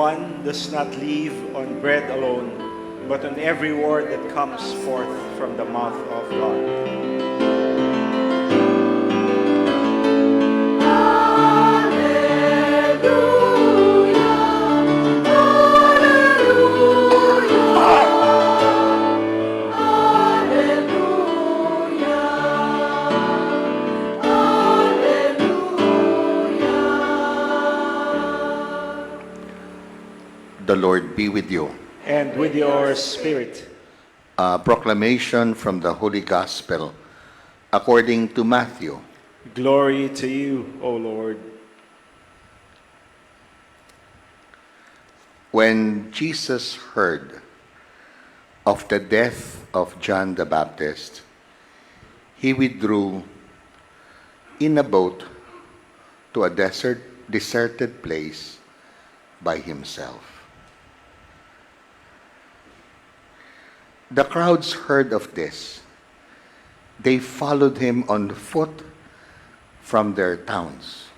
one does not live on bread alone, but on every word that comes forth from the mouth of God. The Lord be with you. And with your spirit. A proclamation from the Holy Gospel according to Matthew. Glory to you, O Lord. When Jesus heard of the death of John the Baptist, he withdrew in a boat to a deserted place by himself. The crowds heard of this. They followed him on foot from their towns.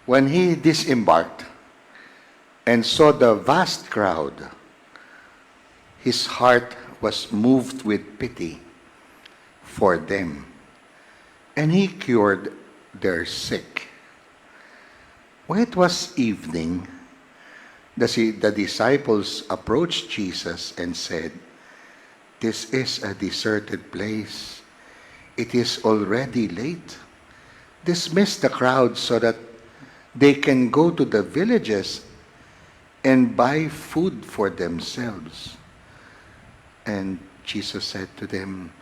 When he disembarked and saw the vast crowd, his heart was moved with pity for them, and he cured their sick. When it was evening, the disciples approached Jesus and said, "This is a deserted place. It is already late. Dismiss the crowd so that they can go to the villages and buy food for themselves." And Jesus said to them,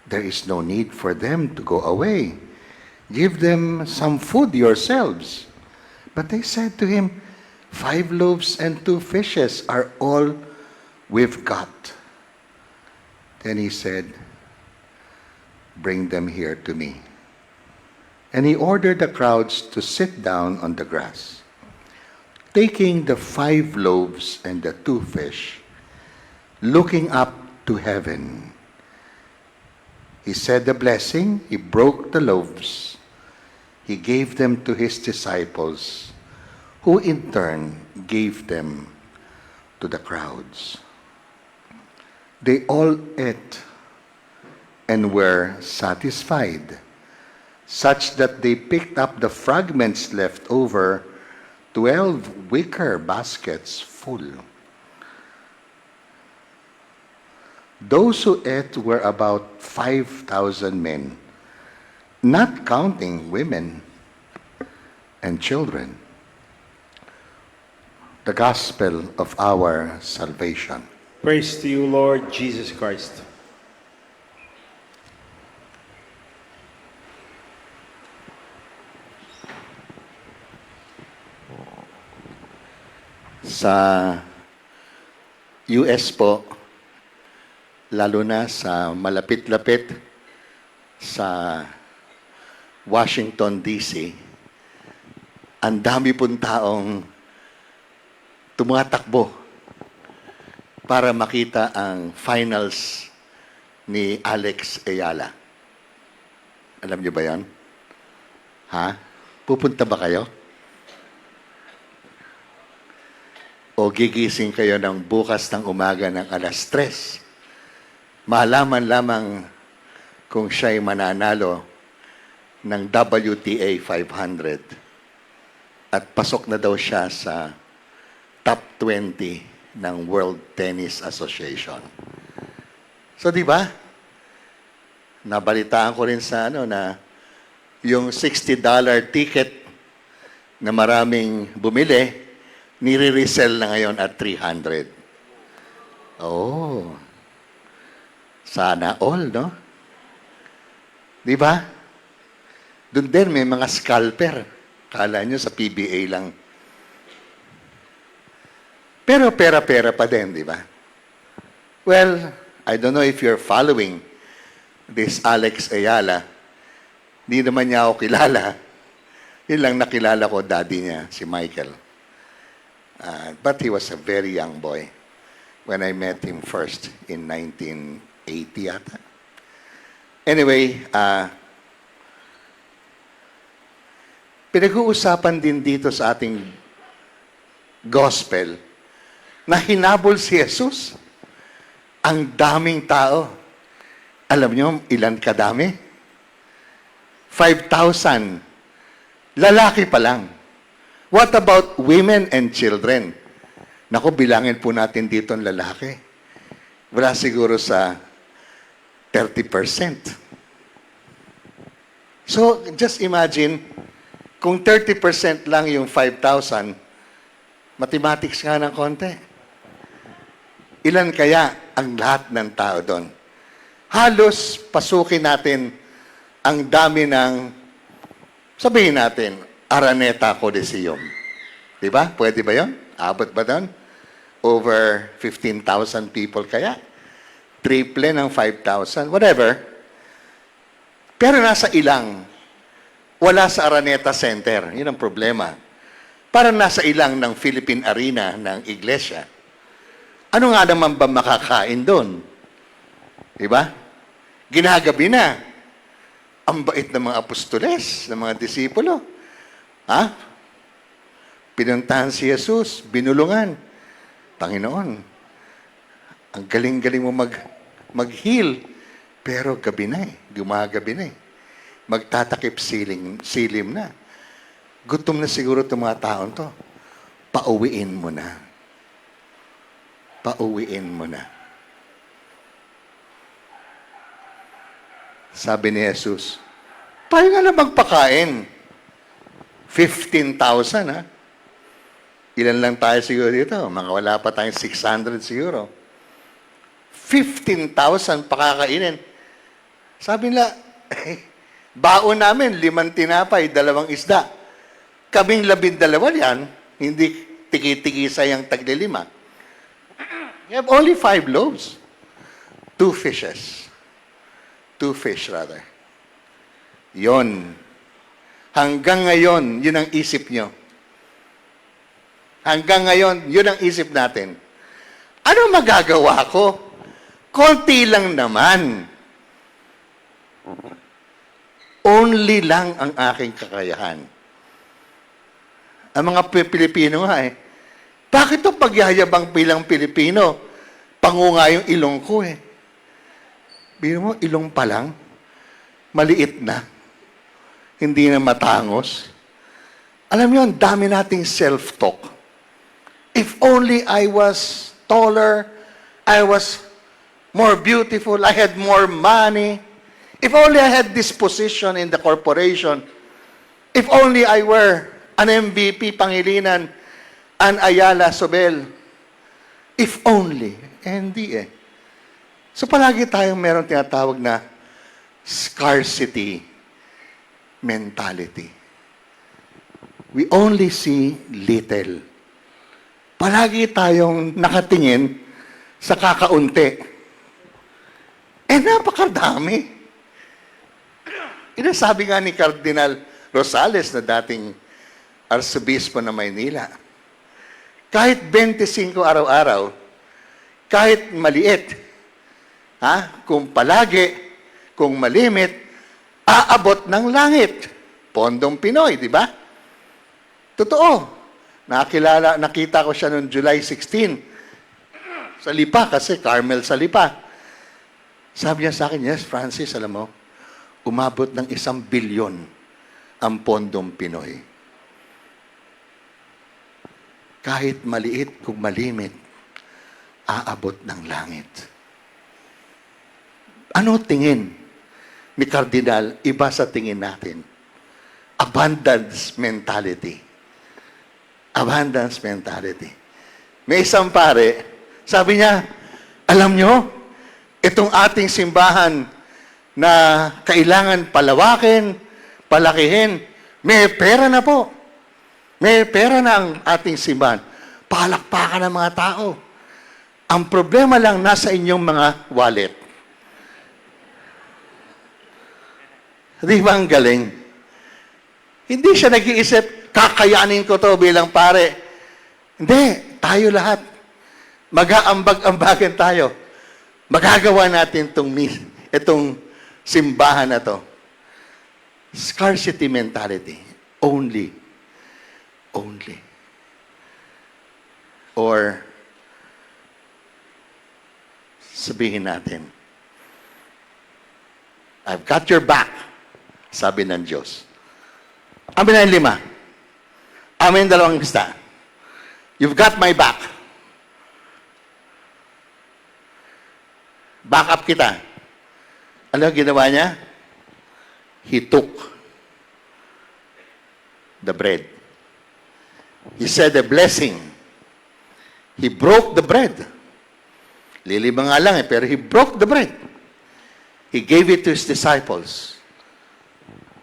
"There is no need for them to go away. Give them some food yourselves." But they said to him, "5 loaves and 2 fishes are all we've got." Then he said, "Bring them here to me." And he ordered the crowds to sit down on the grass. Taking the 5 loaves and the 2 fish, looking up to heaven, he said the blessing, he broke the loaves, he gave them to his disciples, who in turn gave them to the crowds. They all ate and were satisfied, such that they picked up the fragments left over, 12 wicker baskets full. Those who ate were about 5,000 men, not counting women and children. The gospel of our salvation. Praise to you, Lord Jesus Christ. Sa US po, lalo na sa malapit-lapit sa Washington, D.C., ang dami pong taong tumatakbo para makita ang finals ni Alex Ayala. Alam niyo ba yan? Ha? Pupunta ba kayo? O gigising kayo ng bukas ng umaga ng alas 3? Malaman lamang kung siya'y mananalo ng WTA 500. At pasok na daw siya sa top 20 ng World Tennis Association. So, di ba? Nabalitaan ko rin sa na yung $60 ticket na maraming bumili, nire-resell na ngayon at 300. Oh. Sana all, no? Di ba? Doon din may mga scalper. Kala nyo sa PBA lang. Pero pera-pera pa din, di ba? Well, I don't know if you're following this Alex Ayala. Hindi naman niya ako kilala. Yun lang nakilala ko, daddy niya, si Michael. But he was a very young boy when I met him first in 1980 yata. Anyway, pinag-uusapan din dito sa ating gospel na hinabol si Jesus. Ang daming tao. Alam niyo ilan kadami? 5,000. Lalaki pa lang. What about women and children? Naku, bilangin po natin dito ang lalaki. Wala siguro sa 30%. So, just imagine, kung 30% lang yung 5,000, mathematics nga ng konti. Ilan kaya ang lahat ng tao doon? Halos pasukin natin ang dami ng, sabihin natin, Araneta Coliseum. Di ba? Pwede ba yun? Abot ba doon? Over 15,000 people kaya? Triple ng 5,000, whatever. Pero nasa ilang, wala sa Araneta Center. Yun ang problema. Parang nasa ilang ng Philippine Arena ng Iglesia. Ano nga naman ba makakain doon? Diba? Ginagabi na. Ang bait ng mga apostoles, ng mga disipulo. Ha? Pinuntahan si Jesus, binulungan. Panginoon, ang galing-galing mo mag-heal. Pero gabi na eh. Gumagabi na eh. Magtatakip silim na. Gutom na siguro itong mga taon to. Pauwiin mo na. Pauwiin mo na. Sabi ni Jesus, tayo nga na magpakain. 15,000 ha? Ilan lang tayo siguro dito? Mga wala pa tayong 600 siguro. 15,000 pakakainin. Sabi nila, baon namin, 5 tinapay, 2 isda. Kaming 12 yan, hindi tigi-tigisa yung tagli-5. We have only 5 loaves. 2 fishes. 2 fish, rather. Yon. Hanggang ngayon, yun ang isip nyo. Hanggang ngayon, yun ang isip natin. Ano magagawa ko? Konti lang naman. Only lang ang aking kakayahan. Ang mga Pilipino nga eh. Bakit ito pagyayabang bilang Pilipino? Pangunga yung ilong ko eh. Biro mo, ilong pa lang. Maliit na. Hindi na matangos. Alam niyo, ang dami nating self-talk. If only I was taller, I was more beautiful, I had more money. If only I had this position in the corporation. If only I were an MVP, Pangilinan, an Ayala Sobel. If only. Hindi eh. So palagi tayong meron tinatawag na scarcity mentality. We only see little. Palagi tayong nakatingin sa kakaunti. Eh, napakadami. Inasabi nga ni Cardinal Rosales na dating Arsobispo ng Maynila, kahit 25 araw-araw, kahit maliit, kung palagi, kung malimit, aabot ng langit. Pondong Pinoy, di ba? Totoo. Nakita ko siya noong July 16. Sa Lipa, kasi Carmel sa Lipa. Sabi niya sa akin, yes, Francis, alam mo, umabot ng 1 bilyon ang Pondong Pinoy. Kahit maliit kung malimit, aabot ng langit. Ano tingin ni Cardinal? Iba sa tingin natin. Abundance mentality. Abundance mentality. May isang pare, sabi niya, alam nyo, itong ating simbahan na kailangan palawakin, palakihin, may pera na po. May pera na ang ating simbahan. Palakpakan ng mga tao. Ang problema lang nasa inyong mga wallet. Di ba ang galing? Hindi siya nag-iisip, kakayanin ko to bilang pare. Hindi, tayo lahat. Mag-aambag-ambagan tayo. Magagawa natin itong simbahan na to. Scarcity mentality. Only. Or sabihin natin, I've got your back, sabi ng Diyos. Amin na yung 5. Amin 2 isda. You've got my back. Back up kita. Ano ang ginawa niya? He took the bread. He said a blessing. He broke the bread. Lilima nga lang pero he broke the bread. He gave it to his disciples.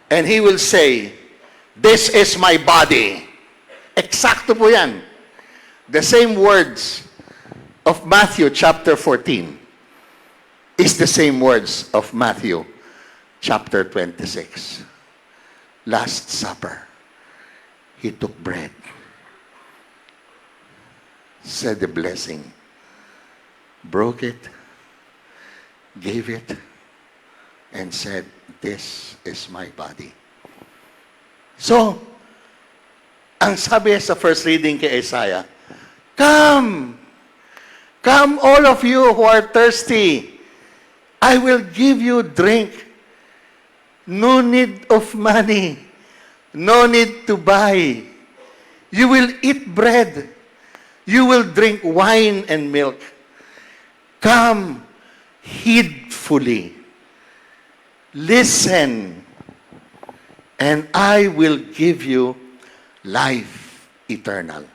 And he will say, this is my body. Eksakto po yan. The same words of Matthew chapter 14 is the same words of Matthew chapter 26. Last Supper. He took bread, said the blessing, broke it, gave it, and said, this is my body. So, ang sabi sa first reading kay Isaiah, come, come all of you who are thirsty, I will give you drink. No need of money. No need to buy. You will eat bread. You will drink wine and milk. Come heedfully. Listen, and I will give you life eternal.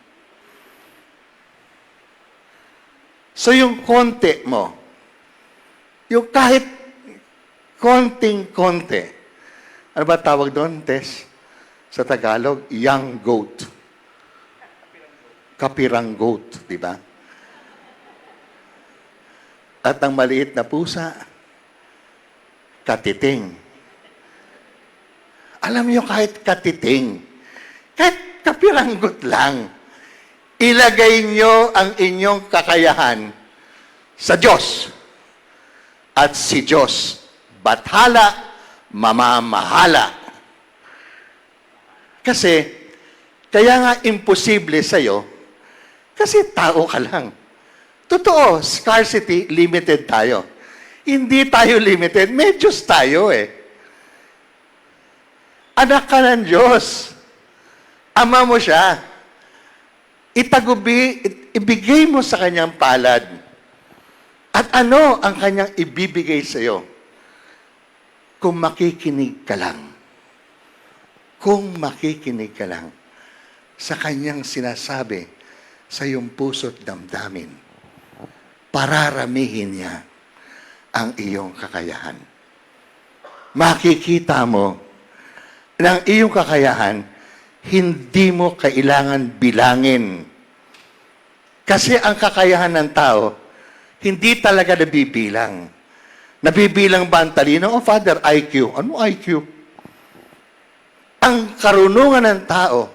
So yung konti mo, yung kahit konting-konti, ano ba tawag doon, Tess? Sa Tagalog, young goat. Kapirang goat, di ba? At ang maliit na pusa, katiting. Alam niyo, kahit katiting, kahit kapirang goat lang, ilagay niyo ang inyong kakayahan sa Diyos. At si Diyos, bathala, mamamahala. Kasi, kaya nga imposible sa'yo, kasi tao ka lang. Totoo, scarcity, limited tayo. Hindi tayo limited, may Diyos tayo eh. Anak ka ng Diyos. Ama mo siya. Ibigay mo sa kanyang palad. At ano ang kanyang ibibigay sa'yo? Kung makikinig ka lang. Kung makikinig ka lang sa kanyang sinasabi sa iyong puso't damdamin, pararamihin niya ang iyong kakayahan. Makikita mo na ang iyong kakayahan, hindi mo kailangan bilangin. Kasi ang kakayahan ng tao, hindi talaga nabibilang. Nabibilang ba ang talino? O Father, IQ. Ano IQ? Ang karunungan ng tao,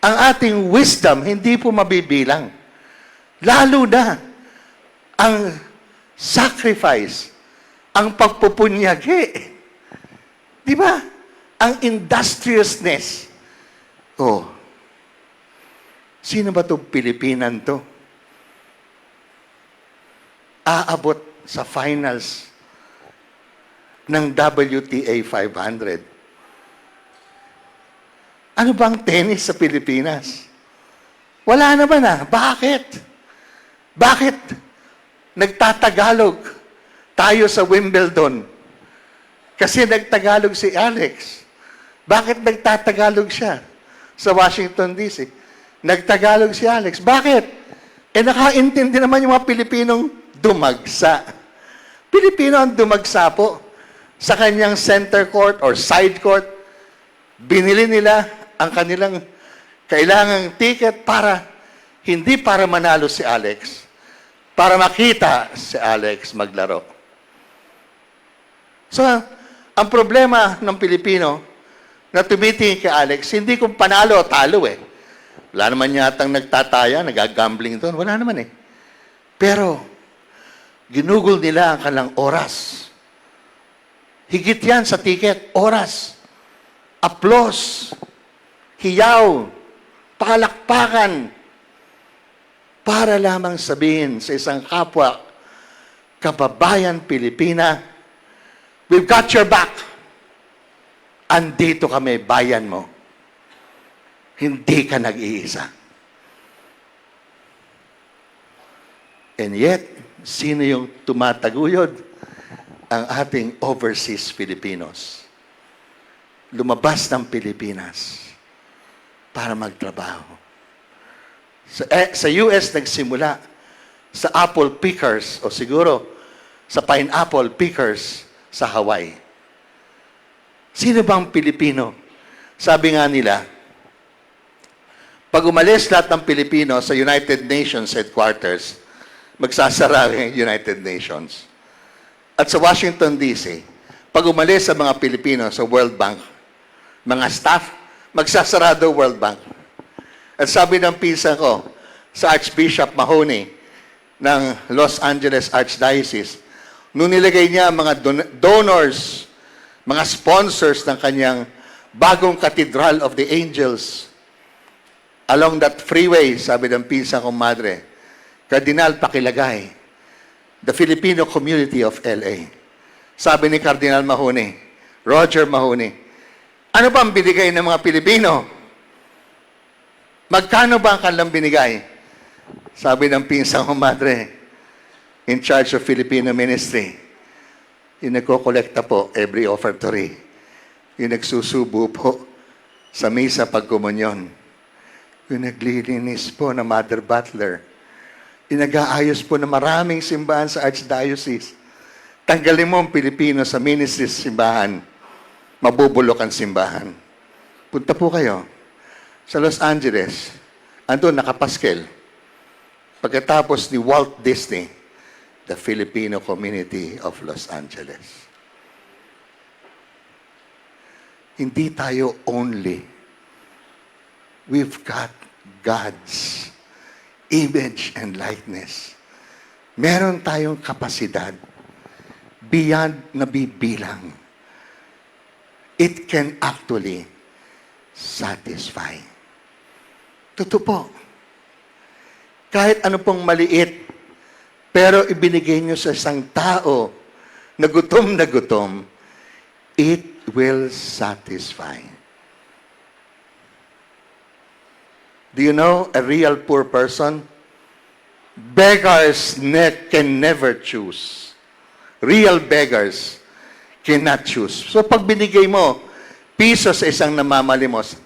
ang ating wisdom, hindi po mabibilang. Lalo na, ang sacrifice, ang pagpupunyagi. Di ba? Ang industriousness. Oh, sino ba itong Pilipinan to? Aabot sa finals ng WTA 500. Ano bang tennis sa Pilipinas? Wala naman ah. Bakit? Bakit nagtatagalog tayo sa Wimbledon? Kasi nagtagalog si Alex. Bakit nagtatagalog siya sa Washington DC? Nagtagalog si Alex. Bakit? Eh nakaintindi naman yung mga Pilipinong dumagsa. Pilipino ang dumagsa po sa kanyang center court or side court. Binili nila ang kanilang kailangang ticket hindi para manalo si Alex, para makita si Alex maglaro. So, ang problema ng Pilipino na tumitingin kay Alex, hindi kung panalo o talo eh. Wala naman yatang nagtataya, nagagambling doon. Wala naman eh. Pero, ginugol nila ang kanilang oras. Higit yan sa ticket, oras. Applause, hiyaw, palakpakan. para lamang sabihin sa isang kapwa, kababayan Pilipina, we've got your back. Andito kami, bayan mo. Hindi ka nag-iisa. And yet, sino yung tumataguyod? Ang ating overseas Filipinos. Lumabas ng Pilipinas para magtrabaho. Sa US nagsimula sa apple pickers o siguro sa pineapple pickers sa Hawaii. Sino bang Pilipino? Sabi nga nila, pag umalis lahat ng Pilipino sa United Nations headquarters, magsasara ang United Nations. At sa Washington, D.C., pag umalis sa mga Pilipino sa World Bank, mga staff, magsasarado World Bank. At sabi ng pinsan ko, sa Archbishop Mahoney ng Los Angeles Archdiocese, nung nilagay niya ang mga donors, mga sponsors ng kanyang bagong Cathedral of the Angels, along that freeway, sabi ng pinsan kong madre, Kardinal, pakilagay, the Filipino community of LA. Sabi ni Cardinal Mahoney, Roger Mahoney, ano ba ang binigay ng mga Pilipino? Magkano ba ang kanilang binigay? Sabi ng pinsang kong madre, in charge of Filipino ministry, yung nagkokolekta po every offertory, yung nagsusubo po sa misa pagkomunyon, yung naglilinis po na Mother Butler, yung nag-aayos po na maraming simbahan sa Archdiocese. Tanggalin mo ang Pilipino sa ministry simbahan, mabubulok ang simbahan. Punta po kayo sa Los Angeles, andun nakapaskel. Pagkatapos ni Walt Disney, the Filipino community of Los Angeles. Hindi tayo only. We've got God's image and likeness. Meron tayong kapasidad beyond nabibilang. It can actually satisfy. Totoo po. Kahit ano pong maliit, pero ibinigay nyo sa isang tao na gutom, it will satisfy. Do you know a real poor person? Beggars can never choose. Real beggars cannot choose. So pag binigay mo piso sa isang namamalimos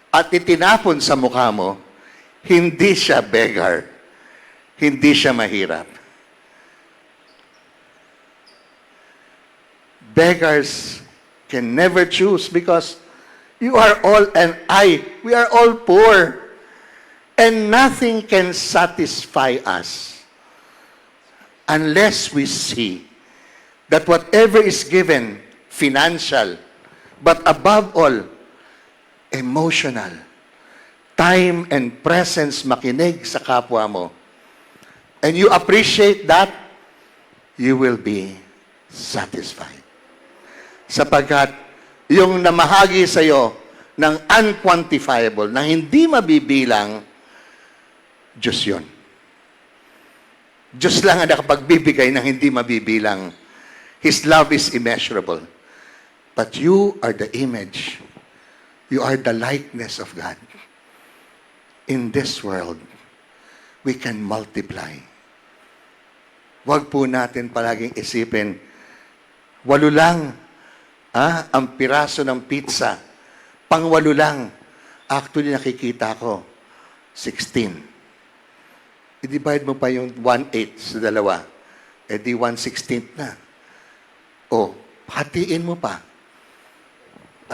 at itinapon sa mukha mo, hindi siya beggar. Hindi siya mahirap. Beggars can never choose because you are all and we are all poor. And nothing can satisfy us unless we see that whatever is given, financial, but above all, emotional, time and presence makinig sa kapwa mo, and you appreciate that, you will be satisfied. Sapagkat yung namahagi sa iyo ng unquantifiable, na hindi mabibilang, Diyos yun. Diyos lang ang nakapagbibigay ng hindi mabibilang. His love is immeasurable. But you are the image. You are the likeness of God. In this world, we can multiply. Huwag po natin palaging isipin, 8 lang ang piraso ng pizza. Pang-8 lang. Actually, nakikita ko, 16. I-divide mo pa yung 1/8 sa dalawa. Eh di 1/16 na. O, hatiin mo pa.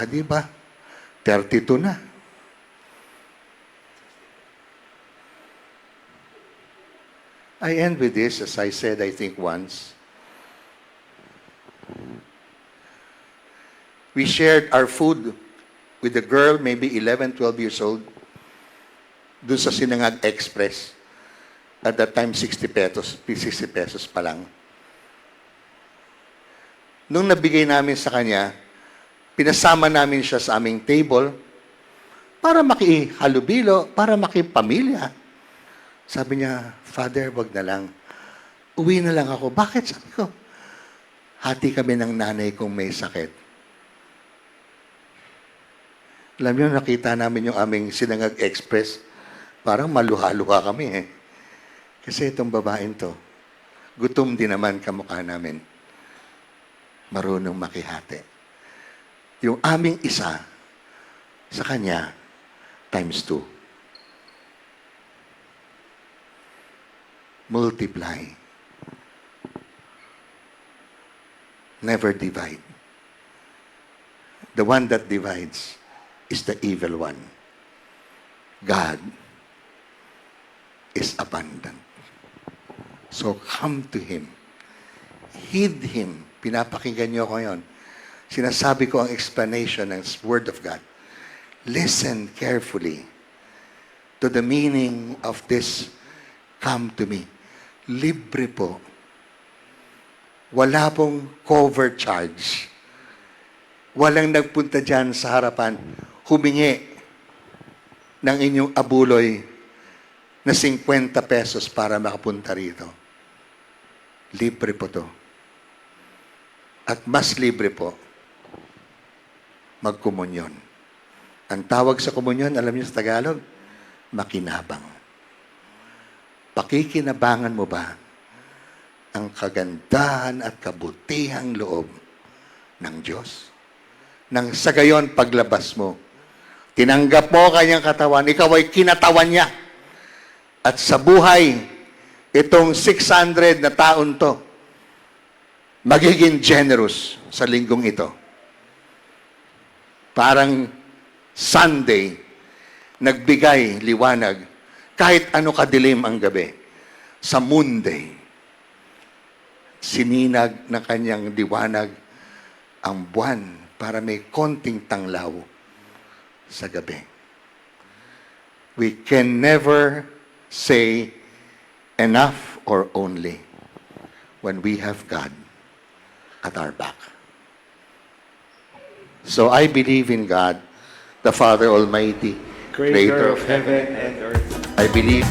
Di ba? 32 na. I end with this, as I said, I think once. We shared our food with a girl, maybe 11, 12 years old, dun sa Sinangag Express. At that time, 60 pesos pa lang. Nung nabigay namin sa kanya, pinasama namin siya sa aming table para makihalubilo, para makipamilya. Sabi niya, Father, wag na lang. Uwi na lang ako. Bakit? Sabi ko, hati kami ng nanay kong may sakit. Alam niyo, nakita namin yung aming Sinangag Express. Parang maluha-luha kami eh. Kasi itong babaeng to, gutom din naman kamukha namin. Marunong makihati. Yung aming isa, sa kanya, times 2. Multiply. Never divide. The one that divides is the evil one. God is abundant. So come to Him. Heed Him. Pinapakinggan niyo ko yon. Sinasabi ko ang explanation ng Word of God. Listen carefully to the meaning of this, come to me. Libre po. Wala pong cover charge. Walang nagpunta dyan sa harapan, humingi ng inyong abuloy na 50 pesos para makapunta rito. Libre po to. At mas libre po, magkomunyon. Ang tawag sa komunyon, alam niyo sa Tagalog, makinabang. Pakikinabangan mo ba ang kagandahan at kabutihang loob ng Diyos? Nang sa gayon paglabas mo, tinanggap mo kanyang katawan, ikaw ay kinatawan niya. At sa buhay, itong 600 na taon to, magiging generous sa linggong ito. Parang Sunday, nagbigay liwanag, kahit ano kadilim ang gabi. Sa Monday, sininag ng kanyang liwanag ang buwan para may konting tanglaw sa gabi. We can never say enough or only when we have God at our back. So I believe in God, the Father Almighty, Creator of heaven and earth. I believe